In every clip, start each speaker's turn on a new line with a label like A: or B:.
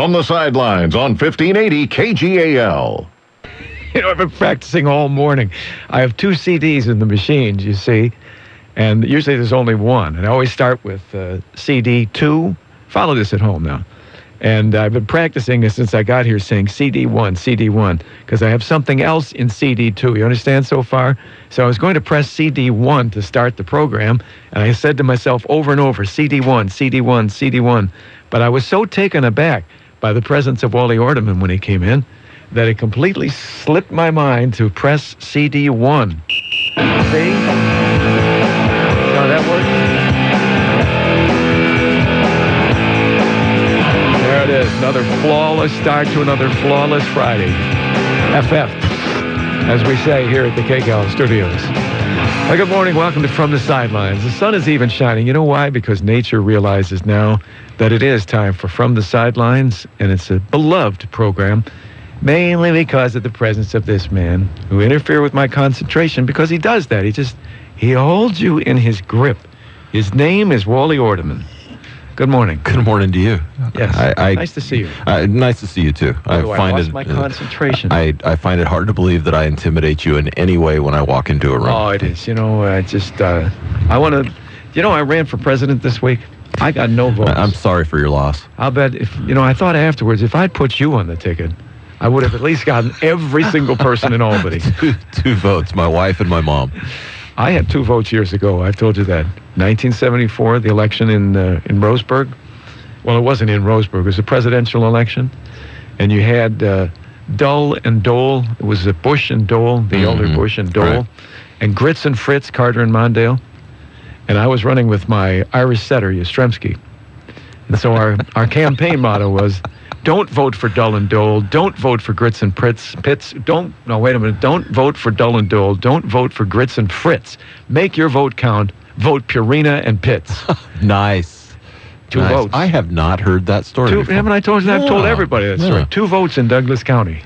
A: From the Sidelines on 1580 KGAL.
B: I've been practicing all morning. I have 2 CDs in the machines, you see, and usually there's only one. And I always start with CD 2. Follow this at home now. And I've been practicing this since I got here, saying CD 1, CD 1, because I have something else in CD 2. You understand so far? So I was going to press CD 1 to start the program, and I said to myself over and over, CD 1, CD 1, CD 1. But I was so taken aback by the presence of Wally Ordeman when he came in that it completely slipped my mind to press CD 1. See? How that works? There it is. Another flawless start to another flawless Friday. FF, as we say here at the KGAL studios. Well, good morning. Welcome to From the Sidelines. The sun is even shining. You know why? Because nature realizes now that it is time for From the Sidelines, and it's a beloved program, mainly because of the presence of this man who interfered with my concentration, because he does that. He holds you in his grip. His name is Wally Ordeman. Good morning.
C: Good morning to you.
B: Yes. Nice to see you.
C: Nice to see you too.
B: I lost my concentration.
C: I find it hard to believe that I intimidate you in any way when I walk into a room.
B: Oh, it is. I want to. I ran for president this week. I got no votes.
C: I'm sorry for your loss.
B: I'll bet I thought afterwards, if I'd put you on the ticket, I would have at least gotten every single person in Albany.
C: Two votes, my wife and my mom.
B: I had 2 votes years ago. I've told you that. 1974, the election in Roseburg. Well, it wasn't in Roseburg. It was a presidential election. And you had Dull and Dole. It was Bush and Dole, the elder Bush and Dole.
C: Right.
B: And Grits and Fritz, Carter and Mondale. And I was running with my Irish setter, Yastrzemski. And so our campaign motto was, don't vote for Dull and Dole. Don't vote for Grits and Pitts. Don't vote for Dull and Dole. Don't vote for Grits and Fritz. Make your vote count. Vote Purina and Pitts.
C: Nice.
B: 2 votes.
C: I have not heard that story before.
B: Haven't I told you that? I've told everybody that story. 2 votes in Douglas County.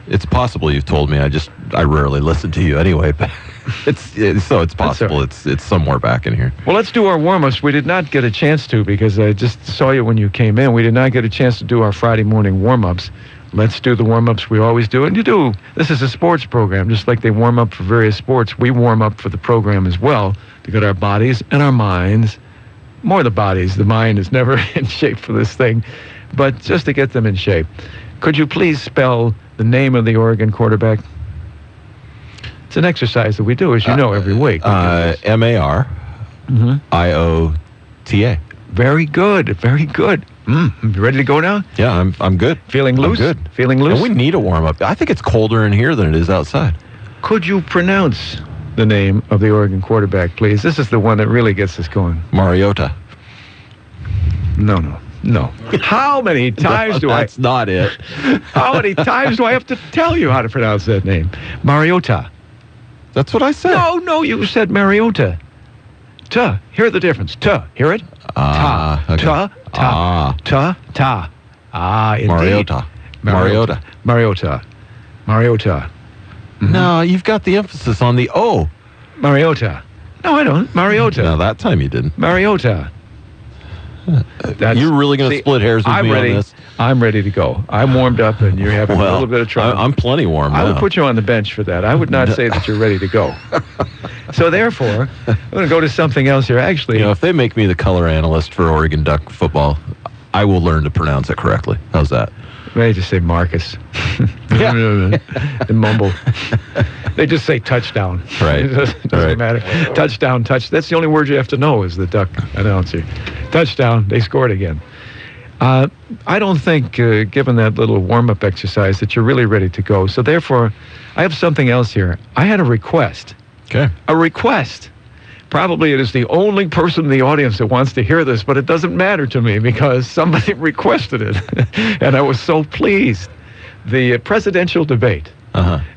C: It's possible you've told me. I rarely listen to you anyway, but it's possible. It's somewhere back in here.
B: Well, let's do our warm-ups. We did not get a chance to, because I just saw you when you came in. We did not get a chance to do our Friday morning warm-ups. Let's do the warm-ups we always do. And this is a sports program. Just like they warm up for various sports, we warm up for the program as well, to get our bodies and our minds, more the bodies. The mind is never in shape for this thing, but just to get them in shape. Could you please spell the name of the Oregon quarterback? It's an exercise that we do, as you know, every week.
C: M-A-R-I-O-T-A.
B: Very good. Very good. You ready to go now?
C: Yeah, I'm good.
B: Feeling loose?
C: I'm good.
B: Feeling loose?
C: And we need a warm-up. I think it's colder in here than it is outside.
B: Could you pronounce the name of the Oregon quarterback, please? This is the one that really gets us going.
C: Mariota.
B: No. How many times
C: That's not it.
B: How many times do I have to tell you how to pronounce that name? Mariota.
C: That's what I said.
B: No, you said Mariota. Ta. Hear the difference. Ta. Hear it? Ta.
C: Okay.
B: Ta. Indeed.
C: Mariota.
B: Mm-hmm.
C: No, you've got the emphasis on the O.
B: Mariota. No, I don't. Mariota.
C: No, that time you didn't.
B: Mariota.
C: You're really going to split hairs with me on this?
B: I'm ready to go. I'm warmed up, and you're having a little bit of trouble.
C: I'm plenty warm now.
B: I would put you on the bench for that. I would not say that you're ready to go. So therefore, I'm going to go to something else here. Actually,
C: if they make me the color analyst for Oregon Duck football, I will learn to pronounce it correctly. How's that?
B: They just say Marcus.
C: Yeah.
B: And mumble. They just say touchdown.
C: Right.
B: It doesn't matter. Touchdown, touch. That's the only word you have to know is the Duck announcer. Touchdown. They scored again. I don't think, given that little warm-up exercise, that you're really ready to go. So therefore, I have something else here. I had a request.
C: Okay.
B: A request. Probably it is the only person in the audience that wants to hear this, but it doesn't matter to me because somebody requested it. And I was so pleased. The presidential debate.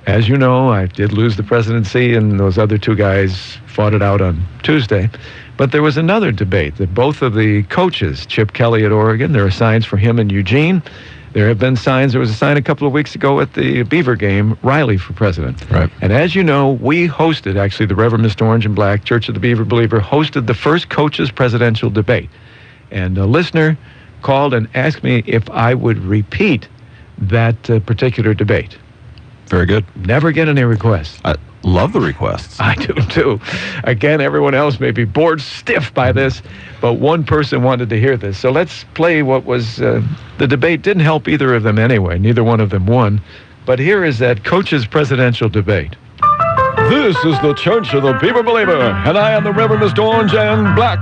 B: As you know, I did lose the presidency, and those other 2 guys fought it out on Tuesday. But there was another debate that both of the coaches, Chip Kelly at Oregon, there are signs for him in Eugene. There have been signs. There was a sign a couple of weeks ago at the Beaver game, Riley for president.
C: Right.
B: And as you know, we hosted, actually, the Reverend Mr. Orange and Black, Church of the Beaver Believer, hosted the first coaches presidential debate. And a listener called and asked me if I would repeat that particular debate.
C: Very good.
B: Never get any requests.
C: I love the requests.
B: I do too. Again, everyone else may be bored stiff by this, but one person wanted to hear this. So let's play what was the debate. Didn't help either of them anyway. Neither one of them won. But here is that coach's presidential debate. This is the Church of the Beaver Believer, and I am the Reverend Mr. Orange and Black.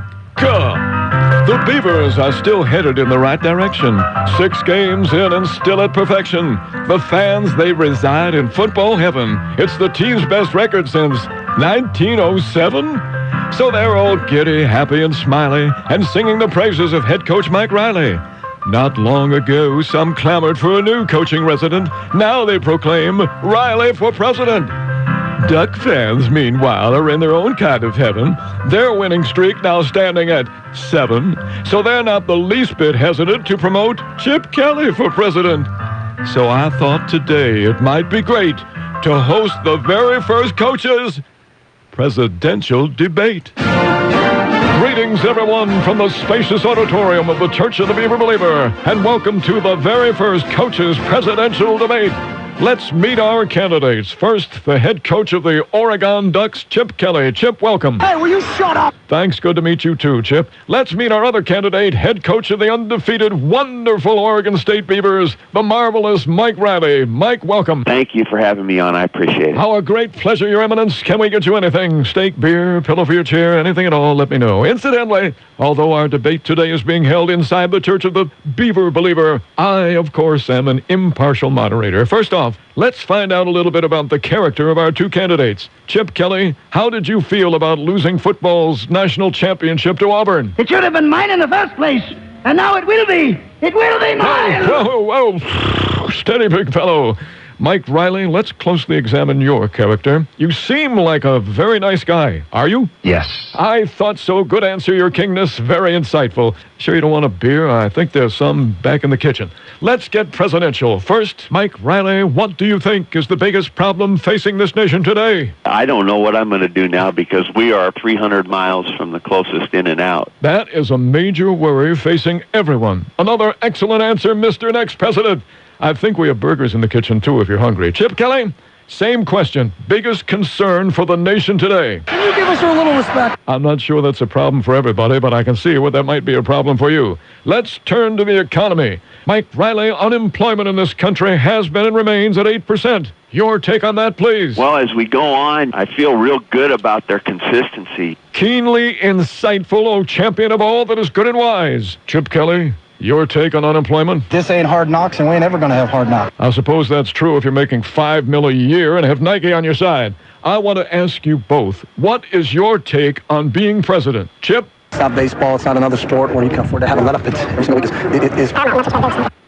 B: The Beavers are still headed in the right direction. 6 games in and still at perfection. The fans, they reside in football heaven. It's the team's best record since 1907. So they're all giddy, happy, and smiley, and singing the praises of head coach Mike Riley. Not long ago, some clamored for a new coaching resident. Now they proclaim Riley for president. Duck fans, meanwhile, are in their own kind of heaven. Their winning streak now standing at 7, so they're not the least bit hesitant to promote Chip Kelly for president. So I thought today it might be great to host the very first coaches' presidential debate. Greetings, everyone, from the spacious auditorium of the Church of the Beaver Believer, and welcome to the very first coaches' presidential debate. Let's meet our candidates. First, the head coach of the Oregon Ducks, Chip Kelly. Chip, welcome.
D: Hey, will you shut up?
B: Thanks. Good to meet you, too, Chip. Let's meet our other candidate, head coach of the undefeated, wonderful Oregon State Beavers, the marvelous Mike Riley. Mike, welcome.
E: Thank you for having me on. I appreciate it.
B: Our great pleasure, Your Eminence. Can we get you anything? Steak, beer, pillow for your chair, anything at all, let me know. Incidentally, although our debate today is being held inside the Church of the Beaver Believer, I, of course, am an impartial moderator. First off, let's find out a little bit about the character of our two candidates. Chip Kelly, how did you feel about losing football's national championship to Auburn?
D: It should have been mine in the first place, and now it will be. It will be mine.
B: Whoa. Steady, big fellow. Mike Riley, let's closely examine your character. You seem like a very nice guy. Are you?
E: Yes.
B: I thought so. Good answer, Your Kingness. Very insightful. Sure you don't want a beer? I think there's some back in the kitchen. Let's get presidential. First, Mike Riley, what do you think is the biggest problem facing this nation today?
E: I don't know what I'm going to do now because we are 300 miles from the closest in and out.
B: That is a major worry facing everyone. Another excellent answer, Mr. Next President. I think we have burgers in the kitchen, too, if you're hungry. Chip Kelly, same question. Biggest concern for the nation today?
D: Can you give us a little respect?
B: I'm not sure that's a problem for everybody, but I can see where that might be a problem for you. Let's turn to the economy. Mike Riley, unemployment in this country has been and remains at 8%. Your take on that, please.
E: Well, as we go on, I feel real good about their consistency.
B: Keenly insightful, oh champion of all that is good and wise. Chip Kelly, your take on unemployment?
F: This ain't hard knocks, and we ain't ever going to have hard knocks.
B: I suppose that's true if you're making $5 million a year and have Nike on your side. I want to ask you both, what is your take on being president? Chip?
F: It's not baseball. It's not another sport where you come for to have a let up. It's every single week. It is.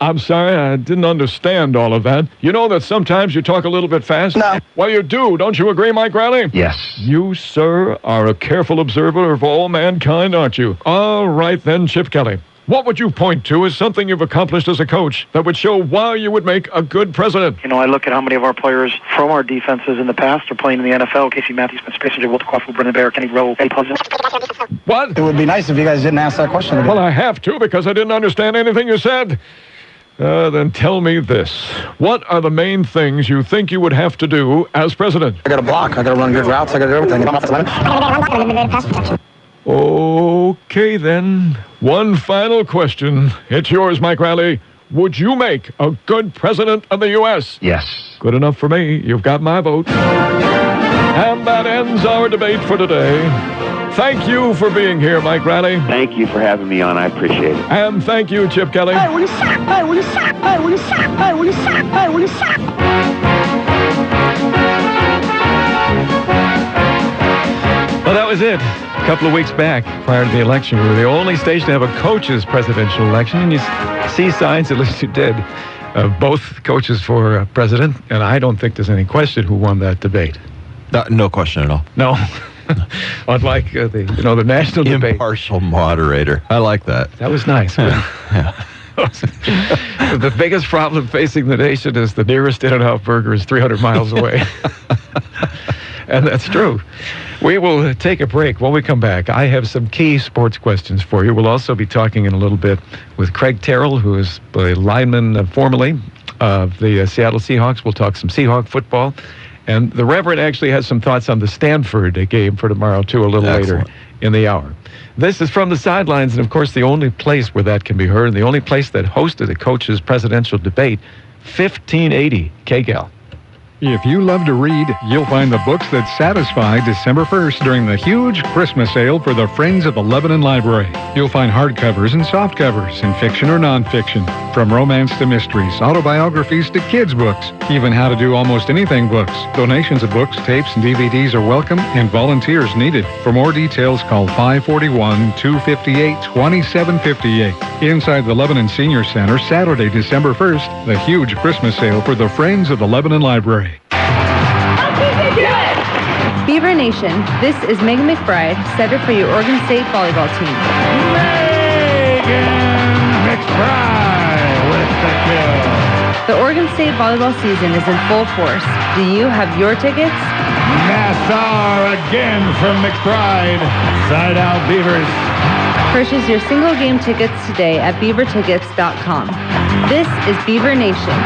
B: I'm sorry, I didn't understand all of that. You know that sometimes you talk a little bit fast?
F: No.
B: Well, you do. Don't you agree, Mike Riley?
E: Yes.
B: You, sir, are a careful observer of all mankind, aren't you? All right, then, Chip Kelly. What would you point to as something you've accomplished as a coach that would show why you would make a good president?
G: You know, I look at how many of our players from our defenses in the past are playing in the NFL. Casey Matthews, Spencer Granger, Walter Quaffle, Brendan Bear, Kenny Rowe, Eddie Pleasant.
B: What?
F: It would be nice if you guys didn't ask that question today.
B: Well, I have to because I didn't understand anything you said. Then tell me this. What are the main things you think you would have to do as president?
F: I got to block. I got to run good routes. I got to do everything.
B: Okay, then. One final question. It's yours, Mike Riley. Would you make a good president of the U.S.?
E: Yes.
B: Good enough for me. You've got my vote. And that ends our debate for today. Thank you for being here, Mike Riley.
E: Thank you for having me on. I appreciate it.
B: And thank you, Chip Kelly.
D: Hey, will you stop? Hey, will you stop? Hey, will you stop? Hey, will you stop? Hey, will you stop?
B: Well, that was it. A couple of weeks back, prior to the election, we were the only station to have a coach's presidential election, and you see signs, at least you did, of both coaches for president, and I don't think there's any question who won that debate.
C: No question at all.
B: No. Unlike the national debate.
C: Impartial moderator. I like that.
B: That was nice.
C: Yeah.
B: The biggest problem facing the nation is the nearest In-N-Out burger is 300 miles away. And that's true. We will take a break. When we come back, I have some key sports questions for you. We'll also be talking in a little bit with Craig Terrell, who is the lineman formerly of the Seattle Seahawks. We'll talk some Seahawk football. And the Reverend actually has some thoughts on the Stanford game for tomorrow, too, a little later in the hour. This is From the Sidelines, and of course, the only place where that can be heard, and the only place that hosted a coach's presidential debate, 1580 KGAL.
H: If you love to read, you'll find the books that satisfy December 1st during the huge Christmas sale for the Friends of the Lebanon Library. You'll find hardcovers and softcovers in fiction or nonfiction, from romance to mysteries, autobiographies to kids' books, even how to do almost anything books. Donations of books, tapes, and DVDs are welcome and volunteers needed. For more details, call 541-258-2758. Inside the Lebanon Senior Center, Saturday, December 1st, the huge Christmas sale for the Friends of the Lebanon Library.
I: Beaver Nation, this is Megan McBride, setter for your Oregon State volleyball team.
B: Megan McBride with the kill.
I: The Oregon State volleyball season is in full force. Do you have your tickets?
B: Nassar again from McBride. Side out Beavers.
I: Purchase your single game tickets today at beavertickets.com. This is Beaver Nation.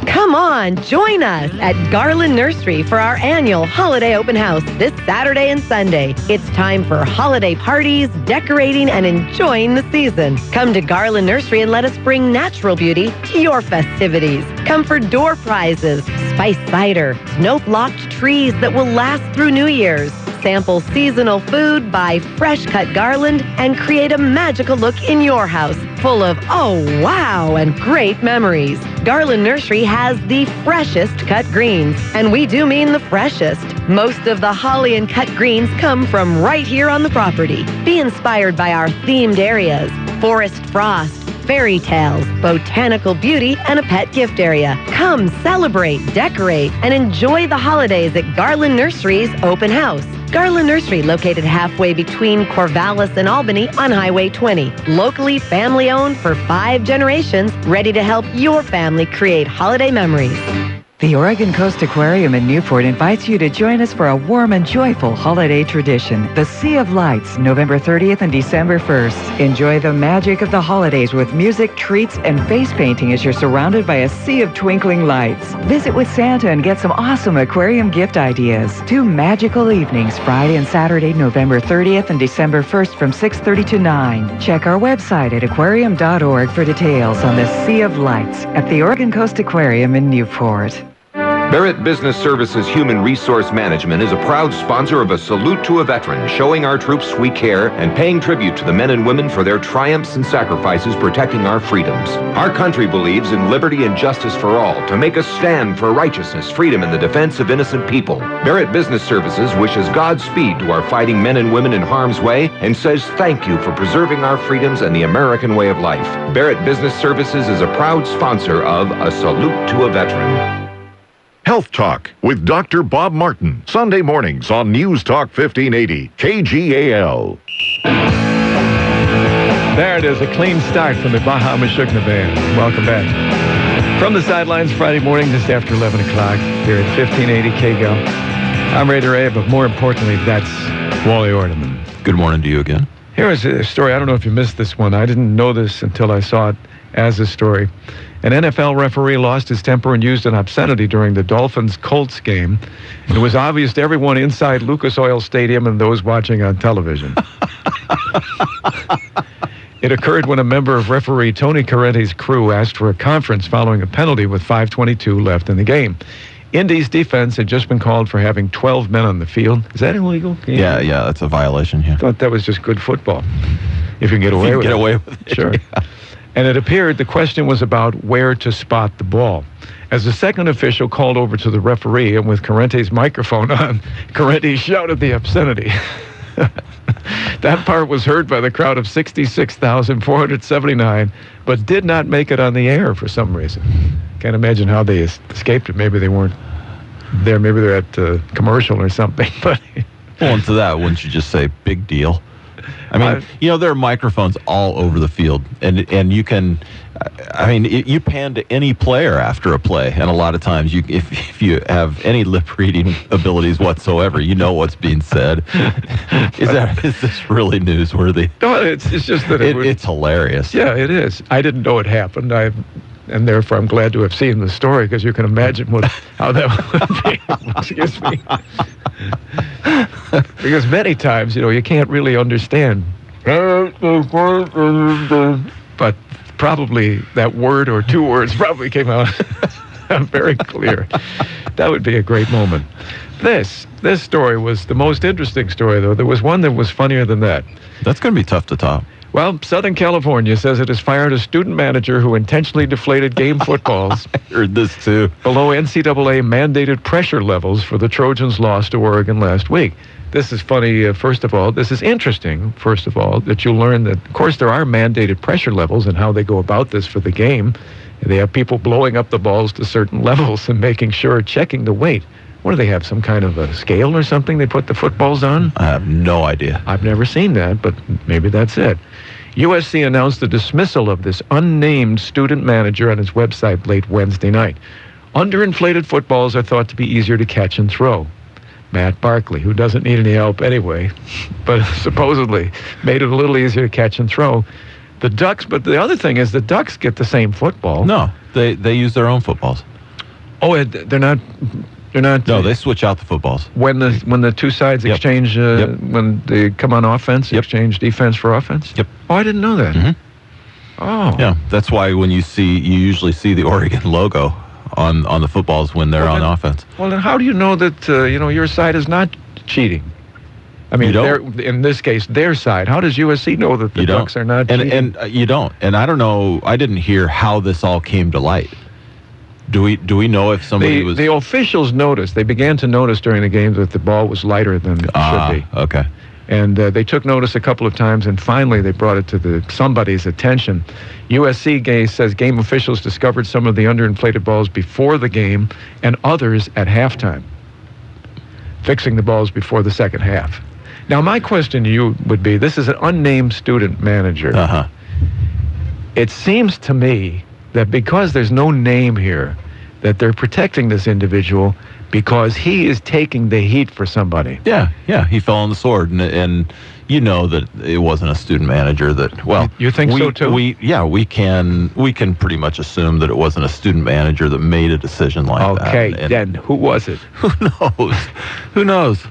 J: Come on, join us at Garland Nursery for our annual holiday open house this Saturday and Sunday. It's time for holiday parties, decorating, and enjoying the season. Come to Garland Nursery and let us bring natural beauty to your festivities. Come for door prizes, spice cider, snow-blocked trees that will last through New Year's. Sample seasonal food, buy fresh-cut garland, and create a magical look in your house, full of oh wow and great memories. Garland Nursery has the freshest cut greens, and we do mean the freshest. Most of the holly and cut greens come from right here on the property. Be inspired by our themed areas: forest frost, fairy tales, botanical beauty, and a pet gift area. Come celebrate, decorate, and enjoy the holidays at Garland Nursery's open house. Garland Nursery, located halfway between Corvallis and Albany on Highway 20. Locally family-owned for 5 generations, ready to help your family create holiday memories.
K: The Oregon Coast Aquarium in Newport invites you to join us for a warm and joyful holiday tradition, the Sea of Lights, November 30th and December 1st. Enjoy the magic of the holidays with music, treats, and face painting as you're surrounded by a sea of twinkling lights. Visit with Santa and get some awesome aquarium gift ideas. 2 magical evenings, Friday and Saturday, November 30th and December 1st from 6:30 to 9. Check our website at aquarium.org for details on the Sea of Lights at the Oregon Coast Aquarium in Newport.
L: Barrett Business Services Human Resource Management is a proud sponsor of a Salute to a Veteran, showing our troops we care and paying tribute to the men and women for their triumphs and sacrifices protecting our freedoms. Our country believes in liberty and justice for all, to make a stand for righteousness, freedom, and the defense of innocent people. Barrett Business Services wishes Godspeed to our fighting men and women in harm's way and says thank you for preserving our freedoms and the American way of life. Barrett Business Services is a proud sponsor of A Salute to a Veteran.
A: Health Talk with Dr. Bob Martin. Sunday mornings on News Talk 1580 KGAL.
B: There it is, a clean start from the Baha Mashugna Band. Welcome back. From the Sidelines, Friday morning just after 11 o'clock here at 1580 KGAL. I'm Ray DeRay, but more importantly, that's Wally Ordeman.
C: Good morning to you again.
B: Here is a story. I don't know if you missed this one. I didn't know this until I saw it as a story. An NFL referee lost his temper and used an obscenity during the Dolphins-Colts game. It was obvious to everyone inside Lucas Oil Stadium and those watching on television. It occurred when a member of referee Tony Corrente's crew asked for a conference following a penalty with 5:22 left in the game. Indy's defense had just been called for having 12 men on the field. Is that illegal?
C: Yeah, that's a violation here.
B: I thought that was just good football. If you can get away with it.
C: Get away with it.
B: Sure. Yeah. And it appeared the question was about where to spot the ball. As the second official called over to the referee, and with Corrente's microphone on, Corrente shouted the obscenity. That part was heard by the crowd of 66,479, but did not make it on the air for some reason. Can't imagine how they escaped it. Maybe they weren't there. Maybe they're at a commercial or something. But
C: well, and to that, wouldn't you just say, big deal? I mean, there are microphones all over the field, and you can I mean, you pan to any player after a play, and a lot of times, if you have any lip reading abilities whatsoever, you know what's being said. Is this really newsworthy?
B: No, it's just that
C: it's hilarious.
B: Yeah, it is. I didn't know it happened. And therefore, I'm glad to have seen the story, because you can imagine how that would be. Excuse me. Because many times, you can't really understand. But probably that word or two words probably came out very clear. That would be a great moment. This story was the most interesting story, though. There was one that was funnier than that.
C: That's going to be tough to top.
B: Well, Southern California says it has fired a student manager who intentionally deflated game footballs.
C: I heard this too.
B: Below NCAA mandated pressure levels for the Trojans' loss to Oregon last week. This is funny, first of all. This is interesting, first of all, that you'll learn that, of course, there are mandated pressure levels and how they go about this for the game. They have people blowing up the balls to certain levels and making sure, checking the weight. What do they have, some kind of a scale or something they put the footballs on?
C: I have no idea.
B: I've never seen that, but maybe that's it. USC announced the dismissal of this unnamed student manager on its website late Wednesday night. Underinflated footballs are thought to be easier to catch and throw. Matt Barkley, who doesn't need any help anyway, but supposedly made it a little easier to catch and throw. The Ducks, but the other thing is the Ducks get the same football.
C: No, they use their own footballs.
B: Oh, they're not.
C: No, they switch out the footballs.
B: When the two sides exchange, when they come on offense, exchange defense for offense?
C: Yep.
B: Oh, I didn't know that.
C: Mm-hmm.
B: Oh.
C: Yeah, that's why when you usually see the Oregon logo on the footballs when they're on offense.
B: Well, then how do you know that, your side is not cheating? I mean, in this case, their side. How does USC know that the Ducks are not cheating?
C: And you don't. And I don't know, I didn't hear how this all came to light. Do we know if somebody was...
B: The officials noticed. They began to notice during the game that the ball was lighter than it should be.
C: Okay.
B: And they took notice a couple of times, and finally they brought it to somebody's attention. USC says game officials discovered some of the underinflated balls before the game and others at halftime, fixing the balls before the second half. Now, my question to you would be, this is an unnamed student manager.
C: Uh-huh.
B: It seems to me that because there's no name here, that they're protecting this individual because he is taking the heat for somebody.
C: Yeah, he fell on the sword, and you know that it wasn't a student manager that, well...
B: You think so, too?
C: We can pretty much assume that it wasn't a student manager that made a decision like that.
B: Okay, then who was it?
C: Who knows?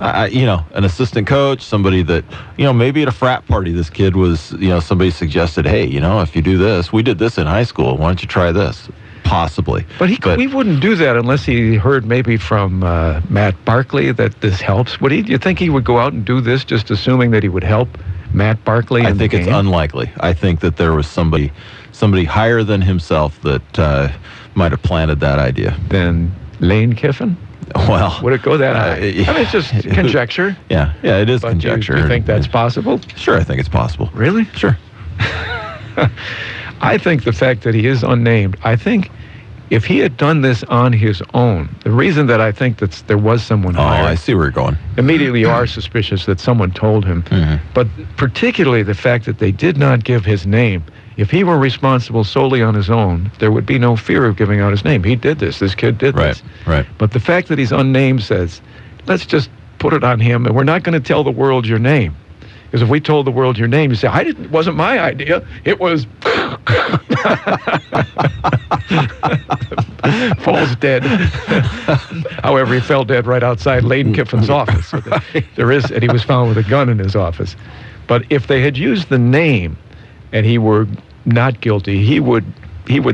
C: An assistant coach, somebody that, maybe at a frat party, this kid was, somebody suggested, hey, if you do this, we did this in high school, why don't you try this? Possibly.
B: But he wouldn't do that unless he heard maybe from Matt Barkley that this helps. Do you think he would go out and do this just assuming that he would help Matt Barkley?
C: I think it's unlikely. I think that there was somebody higher than himself that might have planted that idea.
B: Then Lane Kiffin?
C: Well,
B: would it go that high? I mean, it's just conjecture.
C: Yeah, it is conjecture.
B: Do you think that's possible?
C: Sure, I think it's possible.
B: Really?
C: Sure.
B: I think the fact that he is unnamed, I think if he had done this on his own, the reason that I think that there was someone hired.
C: Oh, I see where you're going.
B: Immediately you are suspicious that someone told him.
C: Mm-hmm.
B: But particularly the fact that they did not give his name. If he were responsible solely on his own, there would be no fear of giving out his name. He did this. This kid did this.
C: Right.
B: But the fact that he's unnamed says, let's just put it on him, and we're not going to tell the world your name. Because if we told the world your name, you say, it wasn't my idea. It was... Falls dead. However, he fell dead right outside Lane Kiffin's office. So and he was found with a gun in his office. But if they had used the name and he were not guilty, he would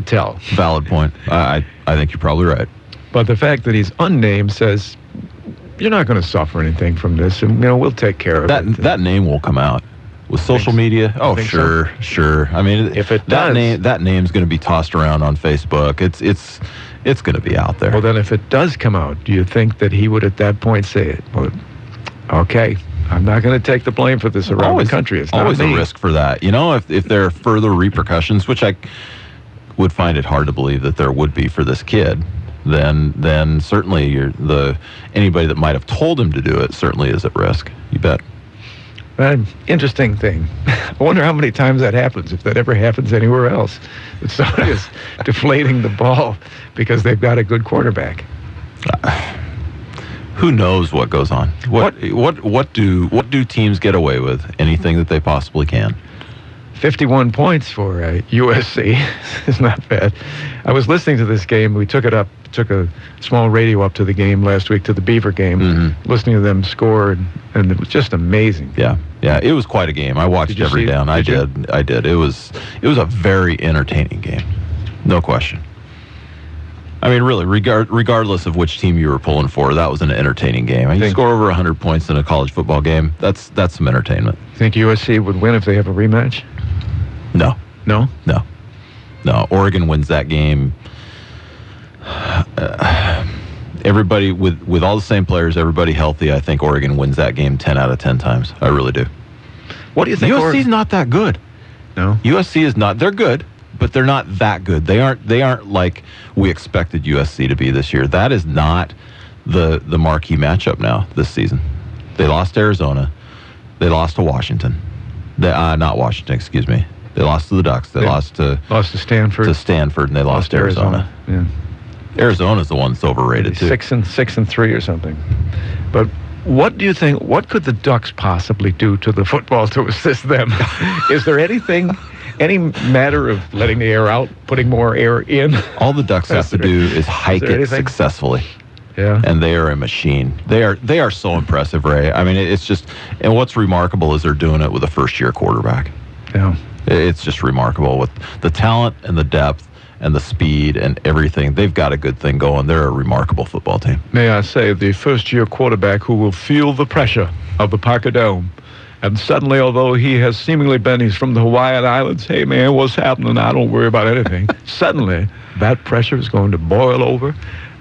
B: tell.
C: Valid point. I think you're probably right.
B: But the fact that he's unnamed says, you're not going to suffer anything from this, and we'll take care of it.
C: That name will come out with social media. Oh, sure. I mean,
B: if it does,
C: that name's going to be tossed around on Facebook. It's going to be out there.
B: Well, then, if it does come out, do you think that he would at that point say, "Well, okay, I'm not going to take the blame for this around the country. It's not
C: always
B: me."
C: A risk for that. If there are further repercussions, which I would find it hard to believe that there would be for this kid. Then certainly anybody that might have told him to do it certainly is at risk. You bet.
B: Interesting thing. I wonder how many times that happens, if that ever happens anywhere else. That somebody is deflating the ball because they've got a good quarterback.
C: Who knows what goes on? What do teams get away with? Anything that they possibly can.
B: 51 points for USC. It's not bad. I was listening to this game. We took a small radio up to the game last week, to the Beaver game, listening to them score, and it was just amazing.
C: Yeah, it was quite a game. I watched every down. I did. It was a very entertaining game, no question. I mean, really, regardless of which team you were pulling for, that was an entertaining game. You score over 100 points in a college football game, that's some entertainment.
B: Think USC would win if they have a rematch?
C: No.
B: No?
C: No. Oregon wins that game. Everybody, with all the same players, everybody healthy, I think Oregon wins that game 10 out of 10 times. I really do.
B: What do you think?
C: USC's not that good.
B: No?
C: USC is not. They're good, but they're not that good. They aren't like we expected USC to be this year. That is not the marquee matchup now this season. They lost to Arizona. They lost to Washington. Not Washington, excuse me. They lost to the Ducks. They lost to
B: Stanford.
C: And they lost to Arizona.
B: Yeah.
C: Arizona's the one that's overrated too.
B: 6-3 or something. But what do you think? What could the Ducks possibly do to the football to assist them? Is there any matter of letting the air out, putting more air in?
C: All the Ducks have to do is hike it successfully.
B: Yeah.
C: And they are a machine. They are so impressive, Ray. I mean, it's just, and what's remarkable is they're doing it with a first-year quarterback.
B: Yeah.
C: It's just remarkable with the talent and the depth and the speed and everything. They've got a good thing going. They're a remarkable football team.
B: May I say, the first-year quarterback who will feel the pressure of the Parker Dome. And suddenly, although he's from the Hawaiian Islands, hey, man, what's happening? I don't worry about anything. Suddenly, that pressure is going to boil over.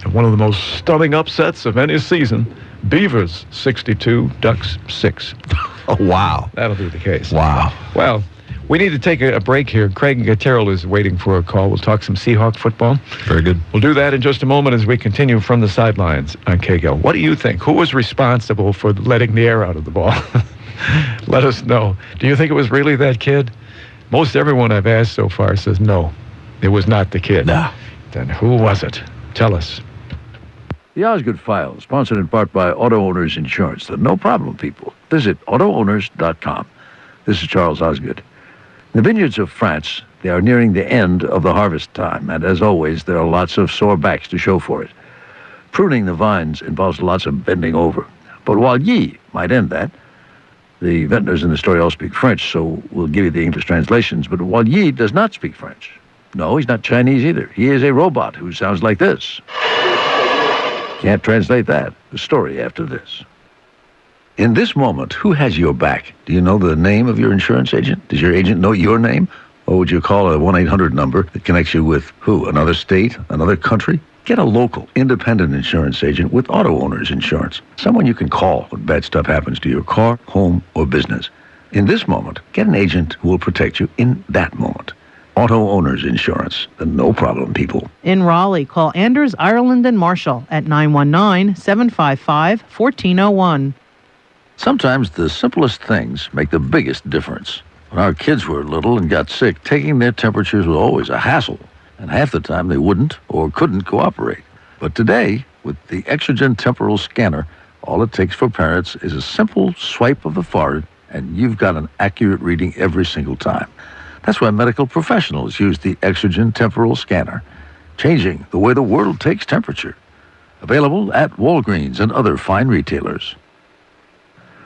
B: And one of the most stunning upsets of any season, Beavers 62, Ducks 6.
C: Oh, wow.
B: That'll be the case.
C: Wow.
B: Well, we need to take a break here. Craig Terrell is waiting for a call. We'll talk some Seahawk football.
C: Very good.
B: We'll do that in just a moment as we continue from the sidelines on KGAL. What do you think? Who was responsible for letting the air out of the ball? Let us know. Do you think it was really that kid? Most everyone I've asked so far says no, it was not the kid.
C: No.
B: Then who was it? Tell us.
M: The Osgood File, sponsored in part by Auto Owners Insurance, the no-problem people. Visit autoowners.com. This is Charles Osgood. In the vineyards of France, they are nearing the end of the harvest time, and as always, there are lots of sore backs to show for it. Pruning the vines involves lots of bending over. But Wally might end that. The vintners in the story all speak French, so we'll give you the English translations, but Wally does not speak French. No, he's not Chinese either. He is a robot who sounds like this. Can't translate that. The story after this. In this moment, who has your back? Do you know the name of your insurance agent? Does your agent know your name? Or would you call a 1-800 number that connects you with who? Another state? Another country? Get a local, independent insurance agent with Auto Owners Insurance. Someone you can call when bad stuff happens to your car, home, or business. In this moment, get an agent who will protect you in that moment. Auto Owners Insurance, the no-problem people.
N: In Raleigh, call Anders, Ireland, and Marshall at 919-755-1401.
M: Sometimes the simplest things make the biggest difference. When our kids were little and got sick, taking their temperatures was always a hassle, and half the time they wouldn't or couldn't cooperate. But today, with the Exogen Temporal Scanner, all it takes for parents is a simple swipe of the forehead, and you've got an accurate reading every single time. That's why medical professionals use the Exogen Temporal Scanner, changing the way the world takes temperature. Available at Walgreens and other fine retailers.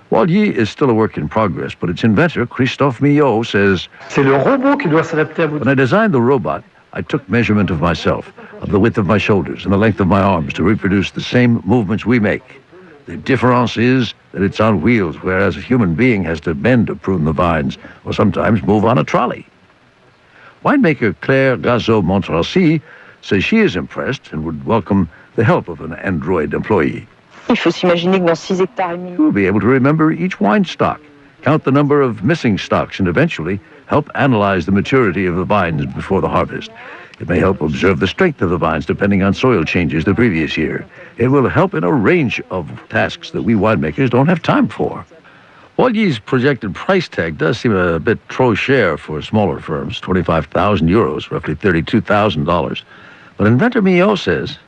M: Wally is still a work in progress, but its inventor, Christophe Millot, says,
O: C'est le robot qui doit s'adapter à vous.
M: When I designed the robot, I took measurement of myself, of the width of my shoulders and the length of my arms to reproduce the same movements we make. The difference is that it's on wheels, whereas a human being has to bend to prune the vines, or sometimes move on a trolley. Winemaker Claire Gazot-Montrancy says she is impressed and would welcome the help of an Android employee.
P: Il faut s'imaginer que dans 6 hectares et demi.
M: You will be able to remember each wine stock, count the number of missing stocks, and eventually help analyze the maturity of the vines before the harvest. It may help observe the strength of the vines depending on soil changes the previous year. It will help in a range of tasks that we winemakers don't have time for. Oil's projected price tag does seem a bit trop cher for smaller firms, 25,000 euros, roughly $32,000. But inventor Millot says,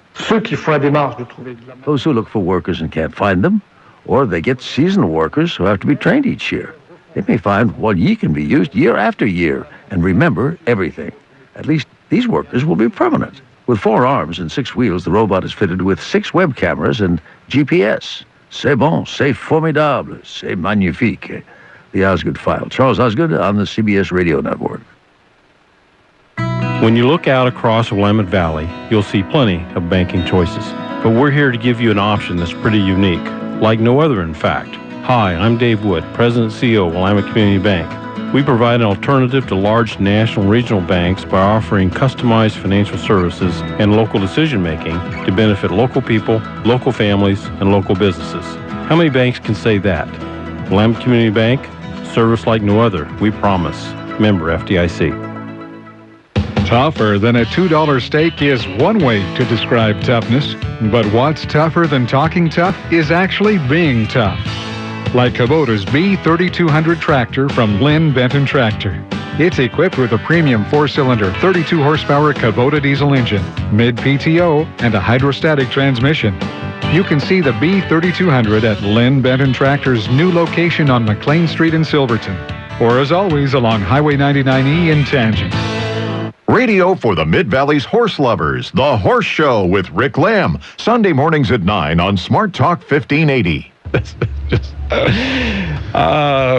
M: those who look for workers and can't find them, or they get seasonal workers who have to be trained each year. They may find Oil can be used year after year and remember everything. At least these workers will be permanent. With 4 arms and 6 wheels, the robot is fitted with 6 web cameras and GPS. C'est bon, c'est formidable, c'est magnifique. The Osgood File. Charles Osgood on the CBS Radio Network.
Q: When you look out across Willamette Valley, you'll see plenty of banking choices. But we're here to give you an option that's pretty unique, like no other in fact. Hi, I'm Dave Wood, President and CEO of Willamette Community Bank. We provide an alternative to large national and regional banks by offering customized financial services and local decision-making to benefit local people, local families, and local businesses. How many banks can say that? Willamette Community Bank, service like no other, we promise. Member FDIC.
H: Tougher than a $2 steak is one way to describe toughness. But what's tougher than talking tough is actually being tough. Like Kubota's B3200 tractor from Lynn Benton Tractor. It's equipped with a premium 4-cylinder, 32-horsepower Kubota diesel engine, mid-PTO, and a hydrostatic transmission. You can see the B3200 at Lynn Benton Tractor's new location on McLean Street in Silverton, or as always along Highway 99E in Tangent.
A: Radio for the Mid-Valley's horse lovers, The Horse Show with Rick Lamb, Sunday mornings at 9 on Smart Talk 1580.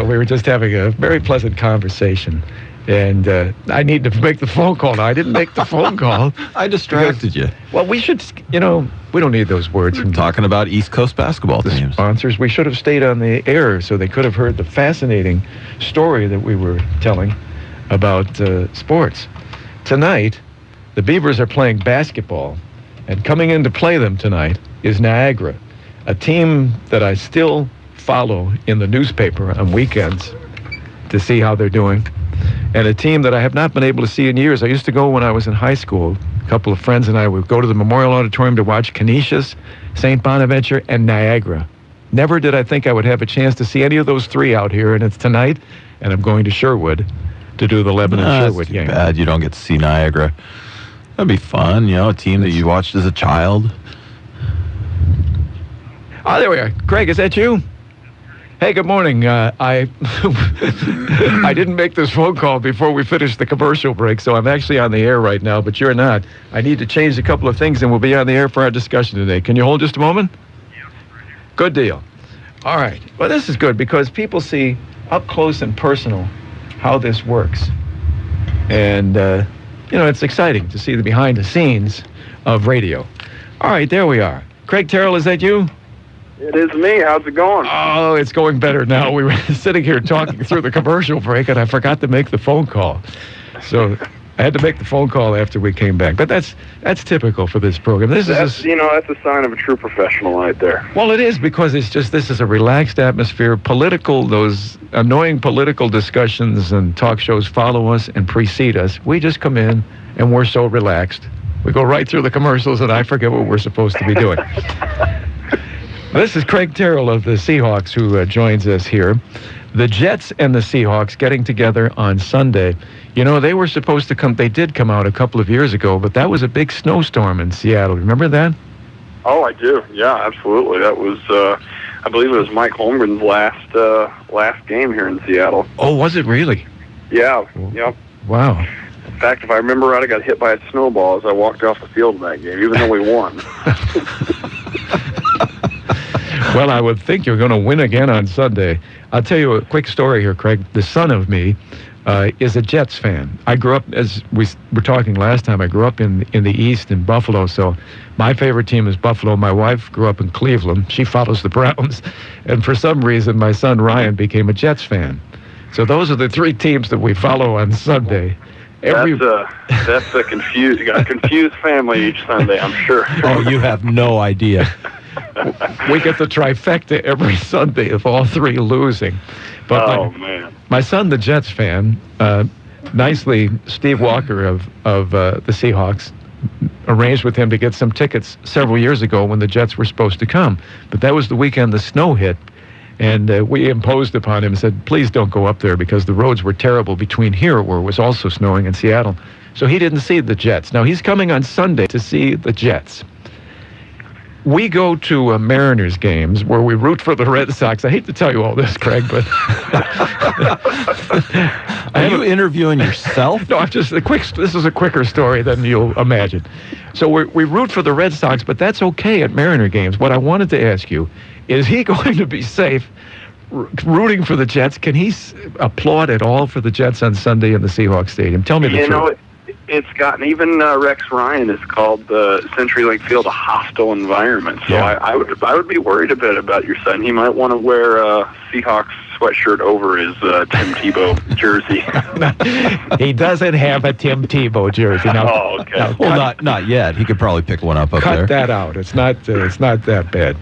B: We were just having a very pleasant conversation, and I need to make the phone call now. I didn't make the phone call.
C: I distracted you.
B: Well, we should, we don't need those words.
C: We're talking about East Coast basketball teams.
B: Sponsors. We should have stayed on the air so they could have heard the fascinating story that we were telling about sports. Tonight, the Beavers are playing basketball, and coming in to play them tonight is Niagara, a team that I still follow in the newspaper on weekends to see how they're doing, and a team that I have not been able to see in years. I used to go when I was in high school. A couple of friends and I would go to the Memorial Auditorium to watch Canisius, St. Bonaventure, and Niagara. Never did I think I would have a chance to see any of those 3 out here, and it's tonight, and I'm going to Sherwood to do the Lebanon-Sherwood game.
C: Bad you don't get to see Niagara. That'd be fun, a team that you watched as a child.
B: Oh, there we are. Craig, is that you? Hey, good morning. I didn't make this phone call before we finished the commercial break, so I'm actually on the air right now, but you're not. I need to change a couple of things, and we'll be on the air for our discussion today. Can you hold just a moment? Yeah, right here. Good deal. All right. Well, this is good because people see up close and personal how this works. And, it's exciting to see the behind the scenes of radio. All right, there we are. Craig Terrell, is that you?
R: It is me. How's it going?
B: Oh, it's going better now. We were sitting here talking through the commercial break, and I forgot to make the phone call. So I had to make the phone call after we came back. But that's typical for this program. That's a
R: sign of a true professional right there.
B: Well, it is, because this is a relaxed atmosphere. Those annoying political discussions and talk shows follow us and precede us. We just come in, and we're so relaxed. We go right through the commercials, and I forget what we're supposed to be doing. This is Craig Terrell of the Seahawks who joins us here. The Jets and the Seahawks getting together on Sunday. They were supposed to come. They did come out a couple of years ago, but that was a big snowstorm in Seattle. Remember that?
R: Oh, I do. Yeah, absolutely. That was, I believe it was Mike Holmgren's last game here in Seattle.
B: Oh, was it really?
R: Yeah. Yep.
B: Wow.
R: In fact, if I remember right, I got hit by a snowball as I walked off the field in that game, even though we won.
B: Well, I would think you're going to win again on Sunday. I'll tell you a quick story here, Craig. The son of me is a Jets fan. I grew up, as we were talking last time, I grew up in the East in Buffalo, so my favorite team is Buffalo. My wife grew up in Cleveland. She follows the Browns. And for some reason, my son Ryan became a Jets fan. So those are the 3 teams that we follow on Sunday.
R: That's a confused family each Sunday, I'm sure.
C: Oh, you have no idea.
B: We get the trifecta every Sunday of all 3 losing. But
R: man.
B: My son, the Jets fan, nicely, Steve Walker of the Seahawks arranged with him to get some tickets several years ago when the Jets were supposed to come. But that was the weekend the snow hit, And we imposed upon him and said, please don't go up there because the roads were terrible between here, where it was also snowing, in Seattle. So he didn't see the Jets. Now, he's coming on Sunday to see the Jets. We go to Mariners games where we root for the Red Sox. I hate to tell you all this, Craig, but...
C: Are you interviewing yourself?
B: No, this is a quicker story than you'll imagine. So we root for the Red Sox, but that's okay at Mariner games. What I wanted to ask you, is he going to be safe rooting for the Jets? Can he applaud at all for the Jets on Sunday in the Seahawks Stadium? Tell me the truth.
R: You know, it's gotten, even Rex Ryan has called the CenturyLink Field a hostile environment. So
B: Yeah.
R: I would be worried a bit about your son. He might want to wear a Seahawks sweatshirt over his Tim Tebow jersey.
B: He doesn't have a Tim Tebow jersey. Now,
R: Oh, okay.
B: now,
C: Well, not yet. He could probably pick one up there.
B: cut that out. It's not that bad.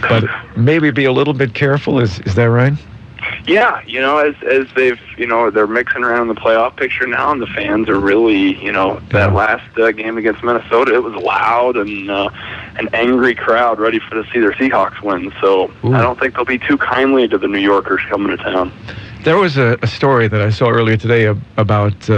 B: But maybe be a little bit careful. Is that right?
R: Yeah, you know, as they've, you know, they're mixing around the playoff picture now, and the fans are really, you know, that last game against Minnesota, it was loud and an angry crowd ready to see their Seahawks win. So I don't think they'll be too kindly to the New Yorkers coming to town.
B: There was a story that I saw earlier today about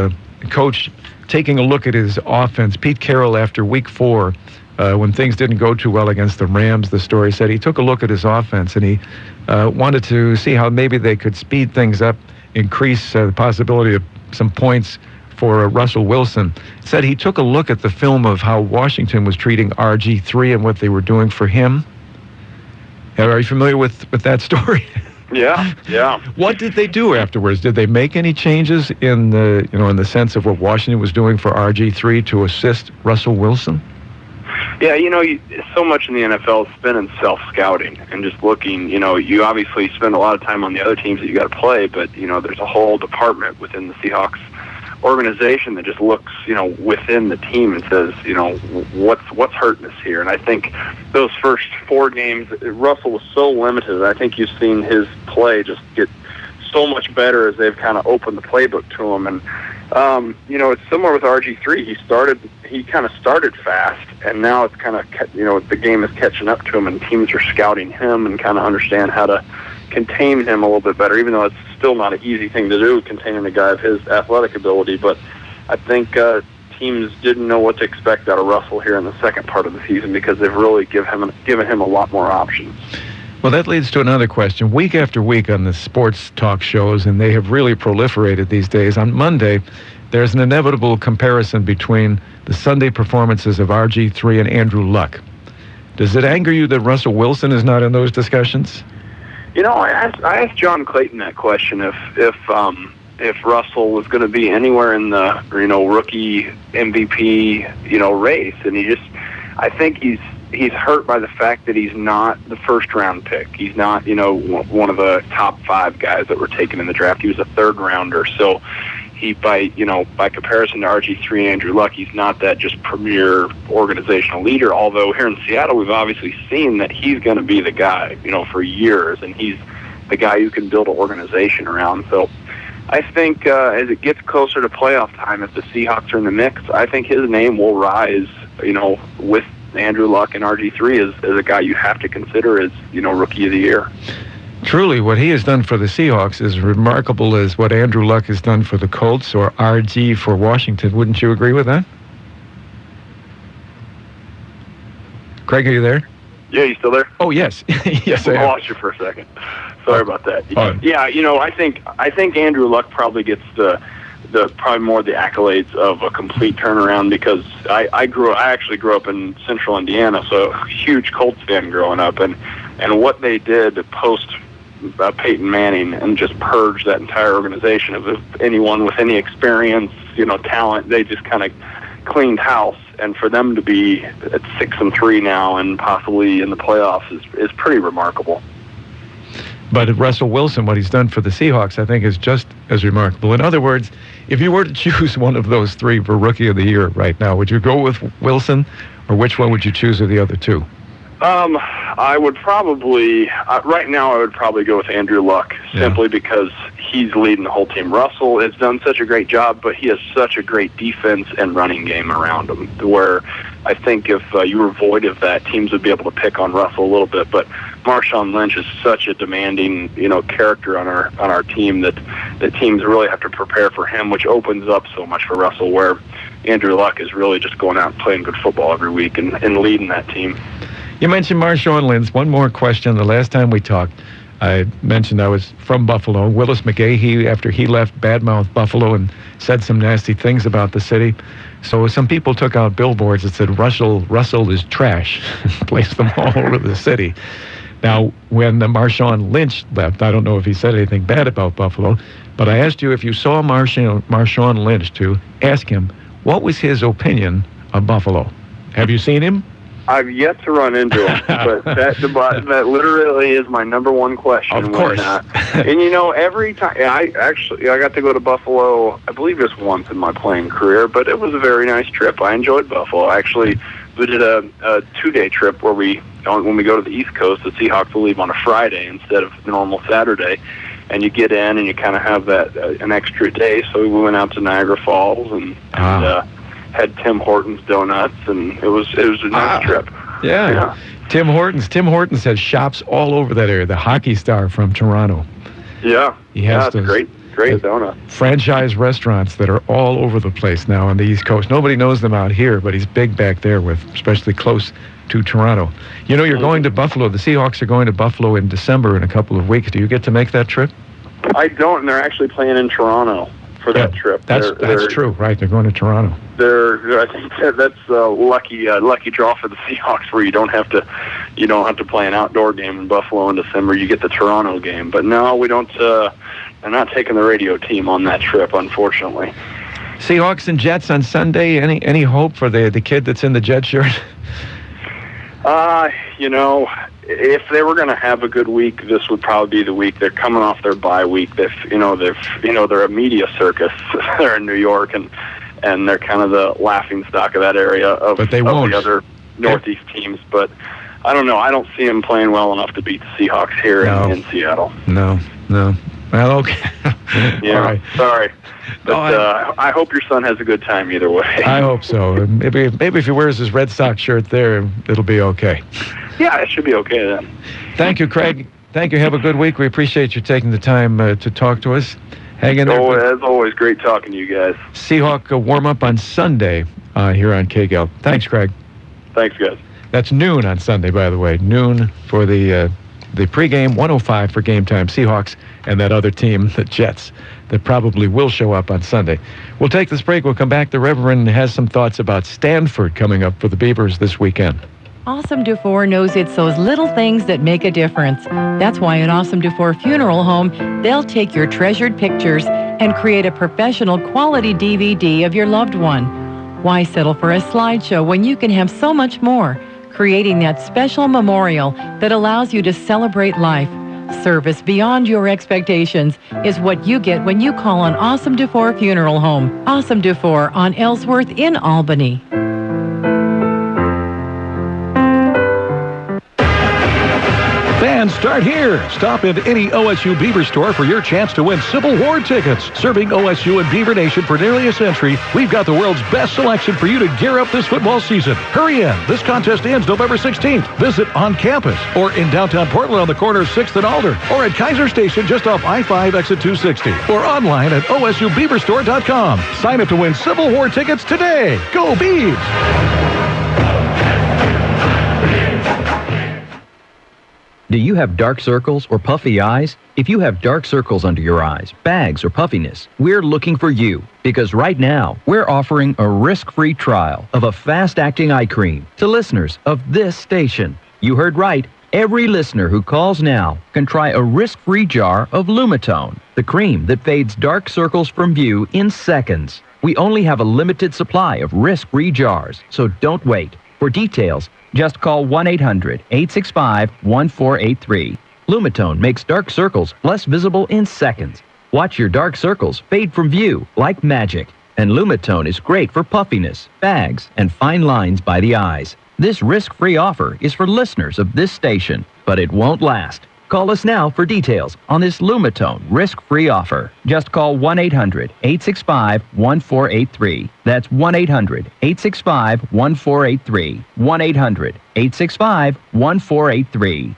B: Coach taking a look at his offense. Pete Carroll, after Week 4, when things didn't go too well against the Rams, the story said he took a look at his offense and he wanted to see how maybe they could speed things up, increase the possibility of some points for Russell Wilson. Said he took a look at the film of how Washington was treating RG3 and what they were doing for him. Are you familiar with that story?
R: Yeah.
B: What did they do afterwards? Did they make any changes in the sense of what Washington was doing for RG3 to assist Russell Wilson?
R: Yeah, you know, so much in the NFL has been in self-scouting and just looking, you know, you obviously spend a lot of time on the other teams that you got to play, but, you know, there's a whole department within the Seahawks organization that just looks, you know, within the team and says, you know, what's hurting us here. And I think those first 4 games, Russell was so limited. I think you've seen his play just get so much better as they've kind of opened the playbook to him. And, you know, it's similar with RG3. He kind of started fast, and now it's kind of, you know, the game is catching up to him, and teams are scouting him and kind of understand how to contain him a little bit better, even though it's still not an easy thing to do, containing a guy of his athletic ability. But I think teams didn't know what to expect out of Russell here in the second part of the season because they've really given him a lot more options.
B: Well, that leads to another question. Week after week on the sports talk shows, and they have really proliferated these days, on Monday, there's an inevitable comparison between the Sunday performances of RG3 and Andrew Luck. Does it anger you that Russell Wilson is not in those discussions?
R: You know, I asked John Clayton that question if Russell was going to be anywhere in the, you know, rookie MVP, you know, race, and I think he's hurt by the fact that he's not the first round pick. He's not, you know, one of the top 5 guys that were taken in the draft. He was a 3rd rounder. So he, by comparison to RG3 and Andrew Luck, he's not that just premier organizational leader. Although here in Seattle, we've obviously seen that he's going to be the guy, you know, for years, and he's the guy you can build an organization around. So I think as it gets closer to playoff time, if the Seahawks are in the mix, I think his name will rise, you know, with Andrew Luck and RG3 as a guy you have to consider as, you know, rookie of the year.
B: Truly, what he has done for the Seahawks is remarkable as what Andrew Luck has done for the Colts or RG for Washington. Wouldn't you agree with that? Craig, are you there?
R: Yeah, you still there?
B: Oh, yes. Yes, I am.
R: I lost you for a second. Sorry about that. Yeah, you know, I think Andrew Luck probably gets probably more the accolades of a complete turnaround because I actually grew up in central Indiana, so a huge Colts fan growing up, and what they did post Peyton Manning and just purge that entire organization of anyone with any experience, you know, talent. They just kind of cleaned house, and for them to be at 6-3 now and possibly in the playoffs is pretty remarkable.
B: But Russell Wilson, what he's done for the Seahawks, I think is just as remarkable. In other words, if you were to choose one of those 3 for Rookie of the Year right now, would you go with Wilson, or which one would you choose of the other 2?
R: I would probably, right now I would probably go with Andrew Luck, simply because he's leading the whole team. Russell has done such a great job, but he has such a great defense and running game around him, where I think if you were void of that, teams would be able to pick on Russell a little bit. But Marshawn Lynch is such a demanding, character on our team that teams really have to prepare for him, which opens up so much for Russell, where Andrew Luck is really just going out and playing good football every week and leading that team.
B: You mentioned Marshawn Lynch. One more question. The last time we talked, I mentioned I was from Buffalo. Willis McGahee, after he left, badmouthed Buffalo and said some nasty things about the city. So some people took out billboards that said, Russell is trash, placed them all over the city. Now, when Marshawn Lynch left, I don't know if he said anything bad about Buffalo, but I asked you if you saw Marshawn Lynch to ask him what was his opinion of Buffalo. Have you seen him?
R: I've yet to run into him, but that literally is my number one question.
B: Of course.
R: And every time I got to go to Buffalo, I believe just once in my playing career, but it was a very nice trip. I enjoyed Buffalo. Actually, we did a 2-day trip where when we go to the East Coast, the Seahawks will leave on a Friday instead of normal Saturday, and you get in and you kind of have that an extra day. So we went out to Niagara Falls and had Tim Hortons donuts, and it was a nice trip.
B: Yeah. Tim Hortons has shops all over that area. The hockey star from Toronto.
R: Yeah.
B: He has
R: it's great donut.
B: Franchise restaurants that are all over the place now on the East Coast. Nobody knows them out here, but he's big back there, especially close to Toronto. You're going to Buffalo. The Seahawks are going to Buffalo in December in a couple of weeks. Do you get to make that trip?
R: I don't, and they're actually playing in Toronto for that trip.
B: That's true, right? They're going to Toronto.
R: I think that's a lucky draw for the Seahawks, where you don't have to play an outdoor game in Buffalo in December. You get the Toronto game, but no, we don't. They're not taking the radio team on that trip, unfortunately.
B: Seahawks and Jets on Sunday. Any hope for the kid that's in the Jet shirt?
R: If they were going to have a good week, this would probably be the week. They're coming off their bye week. They're a media circus. They're in New York, and they're kind of the laughing stock of that area of the other Northeast teams. But I don't know. I don't see them playing well enough to beat the Seahawks here in Seattle.
B: No. Well, okay.
R: Yeah.
B: All right.
R: Sorry. But I hope your son has a good time either way.
B: I hope so. Maybe if he wears his Red Sox shirt there, it'll be okay.
R: Yeah, it should be okay then.
B: Thank you, Craig. Thank you. Have a good week. We appreciate you taking the time to talk to us. Hang in there.
R: As always, great talking to you guys.
B: Seahawk warm-up on Sunday here on KGAL. Thanks, Craig.
R: Thanks, guys.
B: That's noon on Sunday, by the way. Noon for the pregame, 1:05 for game time. Seahawks and that other team, the Jets, that probably will show up on Sunday. We'll take this break. We'll come back. The Reverend has some thoughts about Stanford coming up for the Beavers this weekend.
S: Awesome Dufour knows it's those little things that make a difference. That's why at Awesome Dufour Funeral Home, they'll take your treasured pictures and create a professional quality DVD of your loved one. Why settle for a slideshow when you can have so much more? Creating that special memorial that allows you to celebrate life. Service beyond your expectations is what you get when you call on Awesome Dufour Funeral Home. Awesome Dufour on Ellsworth in Albany.
T: Fans, start here. Stop into any OSU Beaver store for your chance to win Civil War tickets. Serving OSU and Beaver Nation for nearly a century, we've got the world's best selection for you to gear up this football season. Hurry in. This contest ends November 16th. Visit on campus or in downtown Portland on the corner of 6th and Alder, or at Kaiser Station just off I-5 exit 260, or online at OSUBeaverStore.com. Sign up to win Civil War tickets today. Go Beavs!
U: Do you have dark circles or puffy eyes? If you have dark circles under your eyes, bags, or puffiness, we're looking for you, because right now, we're offering a risk-free trial of a fast-acting eye cream to listeners of this station. You heard right. Every listener who calls now can try a risk-free jar of Lumitone, the cream that fades dark circles from view in seconds. We only have a limited supply of risk-free jars, so don't wait. For details, just call 1-800-865-1483. Lumitone makes dark circles less visible in seconds. Watch your dark circles fade from view like magic. And Lumitone is great for puffiness, bags, and fine lines by the eyes. This risk-free offer is for listeners of this station, but it won't last. Call us now for details on this Lumitone risk-free offer. Just call 1-800-865-1483. That's 1-800-865-1483. 1-800-865-1483.